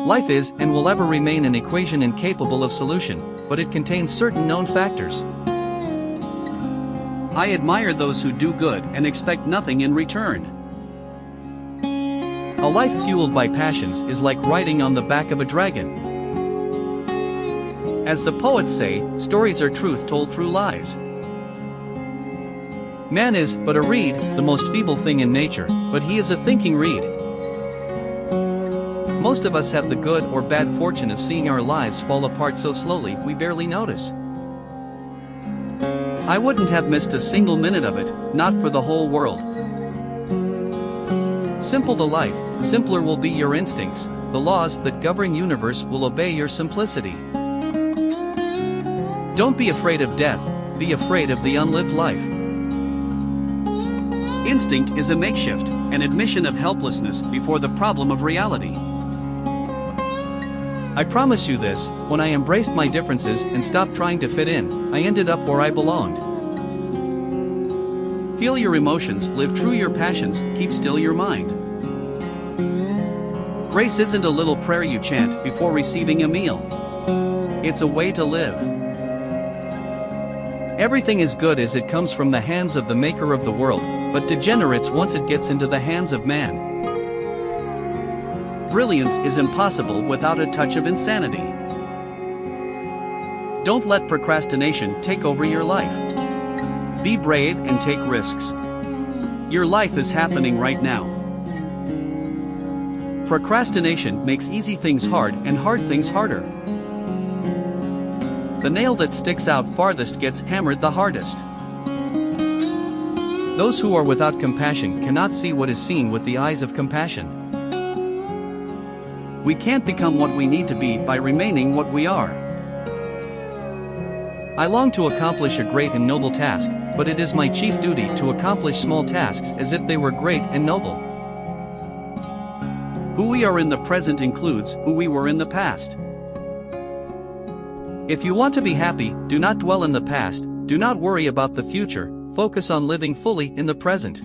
Life is and will ever remain an equation incapable of solution, but it contains certain known factors. I admire those who do good and expect nothing in return. A life fueled by passions is like riding on the back of a dragon. As the poets say, stories are truth told through lies. Man is but a reed, the most feeble thing in nature, but he is a thinking reed. Most of us have the good or bad fortune of seeing our lives fall apart so slowly we barely notice. I wouldn't have missed a single minute of it, not for the whole world. Simple the life, simpler will be your instincts, the laws that govern universe will obey your simplicity. Don't be afraid of death, be afraid of the unlived life. Instinct is a makeshift, an admission of helplessness before the problem of reality. I promise you this, when I embraced my differences and stopped trying to fit in, I ended up where I belonged. Feel your emotions, live true your passions, keep still your mind. Grace isn't a little prayer you chant before receiving a meal. It's a way to live. Everything is good as it comes from the hands of the maker of the world, but degenerates once it gets into the hands of man. Brilliance is impossible without a touch of insanity. Don't let procrastination take over your life. Be brave and take risks. Your life is happening right now. Procrastination makes easy things hard and hard things harder. The nail that sticks out farthest gets hammered the hardest. Those who are without compassion cannot see what is seen with the eyes of compassion. We can't become what we need to be by remaining what we are. I long to accomplish a great and noble task, but it is my chief duty to accomplish small tasks as if they were great and noble. Who we are in the present includes who we were in the past. If you want to be happy, do not dwell in the past, do not worry about the future, focus on living fully in the present.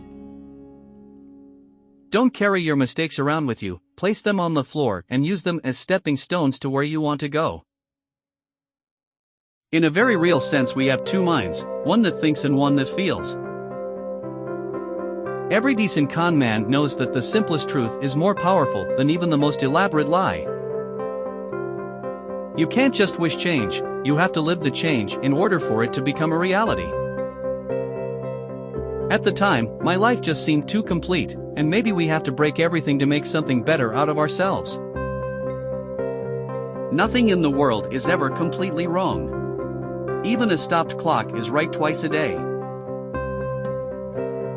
Don't carry your mistakes around with you, place them on the floor and use them as stepping stones to where you want to go. In a very real sense we have two minds, one that thinks and one that feels. Every decent con man knows that the simplest truth is more powerful than even the most elaborate lie. You can't just wish change, you have to live the change in order for it to become a reality. At the time, my life just seemed too complete, and maybe we have to break everything to make something better out of ourselves. Nothing in the world is ever completely wrong. Even a stopped clock is right twice a day.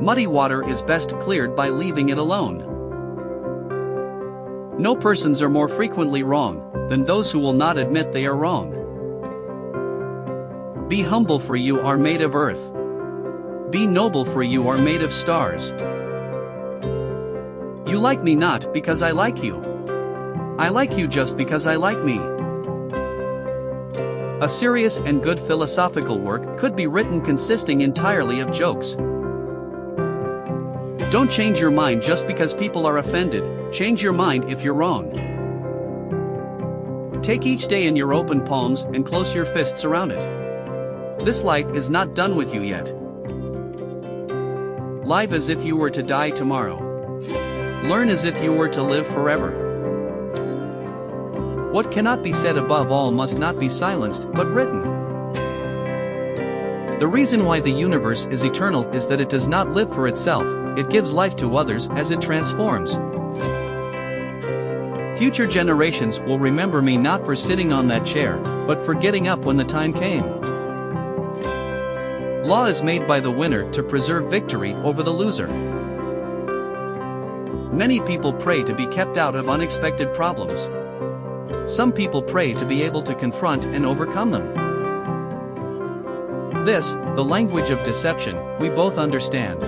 Muddy water is best cleared by leaving it alone. No persons are more frequently wrong than those who will not admit they are wrong. Be humble, for you are made of earth. Be noble, for you are made of stars. You like me not because I like you. I like you just because I like me. A serious and good philosophical work could be written consisting entirely of jokes. Don't change your mind just because people are offended, change your mind if you're wrong. Take each day in your open palms and close your fists around it. This life is not done with you yet. Live as if you were to die tomorrow. Learn as if you were to live forever. What cannot be said above all must not be silenced, but written. The reason why the universe is eternal is that it does not live for itself, it gives life to others as it transforms. Future generations will remember me not for sitting on that chair, but for getting up when the time came. Law is made by the winner to preserve victory over the loser. Many people pray to be kept out of unexpected problems. Some people pray to be able to confront and overcome them. This, the language of deception, we both understand.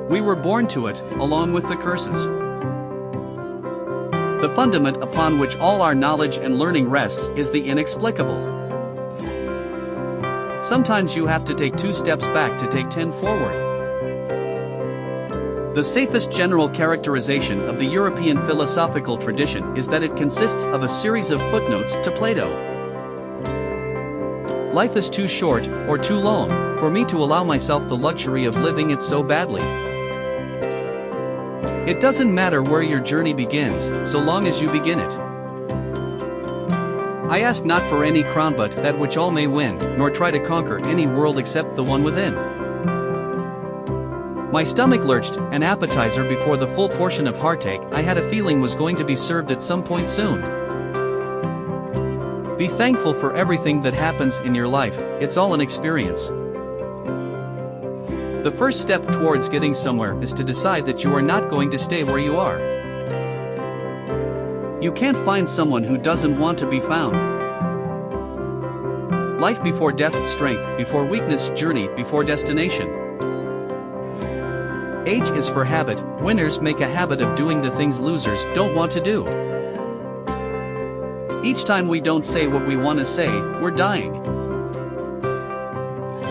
We were born to it, along with the curses. The fundament upon which all our knowledge and learning rests is the inexplicable. Sometimes you have to take 2 steps back to take 10 forward. The safest general characterization of the European philosophical tradition is that it consists of a series of footnotes to Plato. Life is too short, or too long, for me to allow myself the luxury of living it so badly. It doesn't matter where your journey begins, so long as you begin it. I ask not for any crown but that which all may win, nor try to conquer any world except the one within. My stomach lurched, an appetizer before the full portion of heartache I had a feeling was going to be served at some point soon. Be thankful for everything that happens in your life, it's all an experience. The first step towards getting somewhere is to decide that you are not going to stay where you are. You can't find someone who doesn't want to be found. Life before death, strength before weakness, journey before destination. Age is for habit, winners make a habit of doing the things losers don't want to do. Each time we don't say what we want to say, we're dying.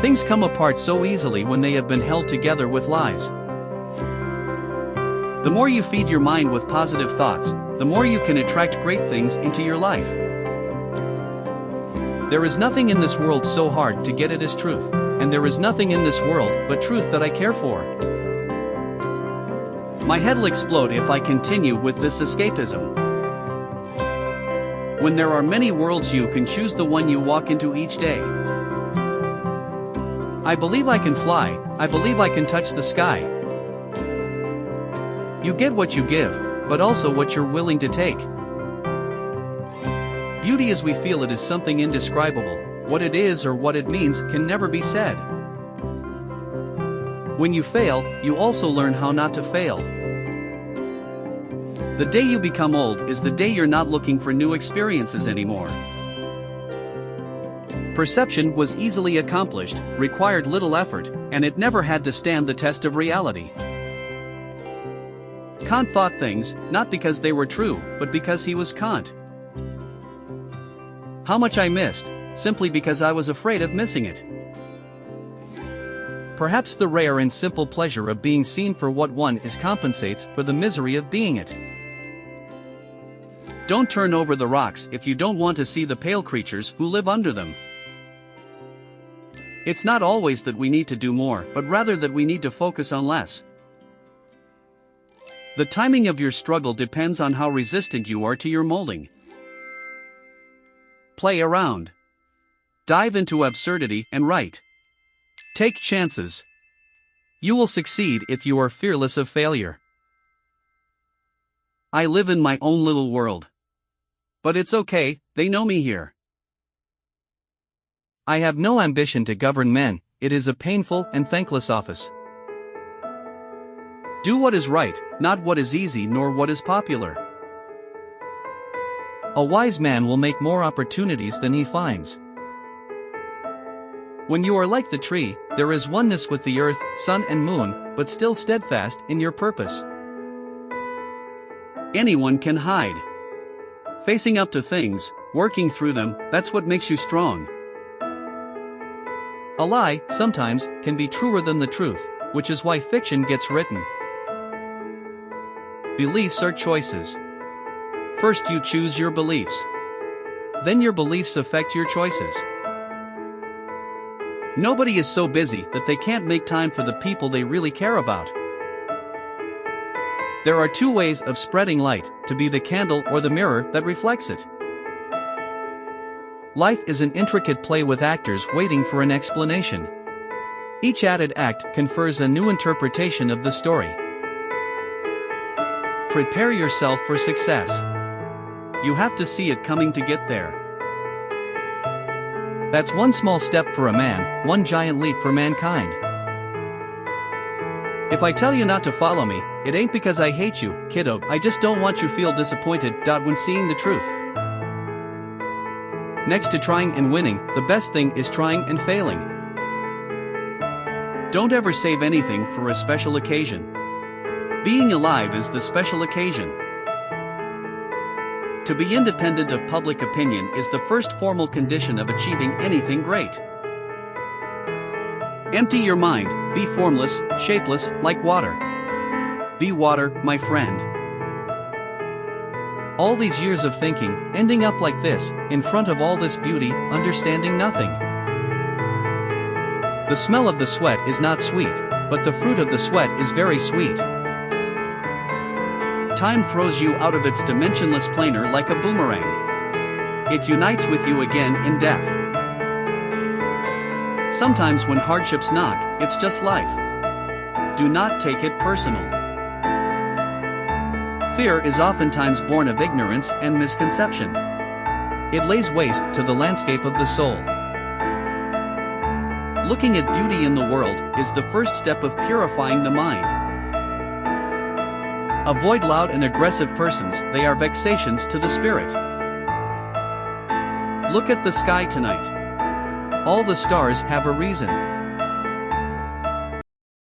Things come apart so easily when they have been held together with lies. The more you feed your mind with positive thoughts, the more you can attract great things into your life. There is nothing in this world so hard to get it as truth, and there is nothing in this world but truth that I care for. My head'll explode if I continue with this escapism. When there are many worlds, you can choose the one you walk into each day. I believe I can fly, I believe I can touch the sky. You get what you give, but also what you're willing to take. Beauty as we feel it is something indescribable. What it is or what it means can never be said. When you fail, you also learn how not to fail. The day you become old is the day you're not looking for new experiences anymore. Perception was easily accomplished, required little effort, and it never had to stand the test of reality. Kant thought things, not because they were true, but because he was Kant. How much I missed, simply because I was afraid of missing it. Perhaps the rare and simple pleasure of being seen for what one is compensates for the misery of being it. Don't turn over the rocks if you don't want to see the pale creatures who live under them. It's not always that we need to do more, but rather that we need to focus on less. The timing of your struggle depends on how resistant you are to your molding. Play around. Dive into absurdity and write. Take chances. You will succeed if you are fearless of failure. I live in my own little world. But it's okay, they know me here. I have no ambition to govern men, it is a painful and thankless office. Do what is right, not what is easy nor what is popular. A wise man will make more opportunities than he finds. When you are like the tree, there is oneness with the earth, sun and moon, but still steadfast in your purpose. Anyone can hide. Facing up to things, working through them, that's what makes you strong. A lie, sometimes, can be truer than the truth, which is why fiction gets written. Beliefs are choices. First you choose your beliefs. Then your beliefs affect your choices. Nobody is so busy that they can't make time for the people they really care about. There are two ways of spreading light, to be the candle or the mirror that reflects it. Life is an intricate play with actors waiting for an explanation. Each added act confers a new interpretation of the story. Prepare yourself for success. You have to see it coming to get there. That's one small step for a man, one giant leap for mankind. If I tell you not to follow me, it ain't because I hate you, kiddo, I just don't want you feel disappointed, when seeing the truth. Next to trying and winning, the best thing is trying and failing. Don't ever save anything for a special occasion. Being alive is the special occasion. To be independent of public opinion is the first formal condition of achieving anything great. Empty your mind, be formless, shapeless, like water. Be water, my friend. All these years of thinking, ending up like this, in front of all this beauty, understanding nothing. The smell of the sweat is not sweet, but the fruit of the sweat is very sweet. Time throws you out of its dimensionless planar like a boomerang. It unites with you again in death. Sometimes when hardships knock, it's just life. Do not take it personal. Fear is oftentimes born of ignorance and misconception. It lays waste to the landscape of the soul. Looking at beauty in the world is the first step of purifying the mind. Avoid loud and aggressive persons, they are vexations to the spirit. Look at the sky tonight. All the stars have a reason.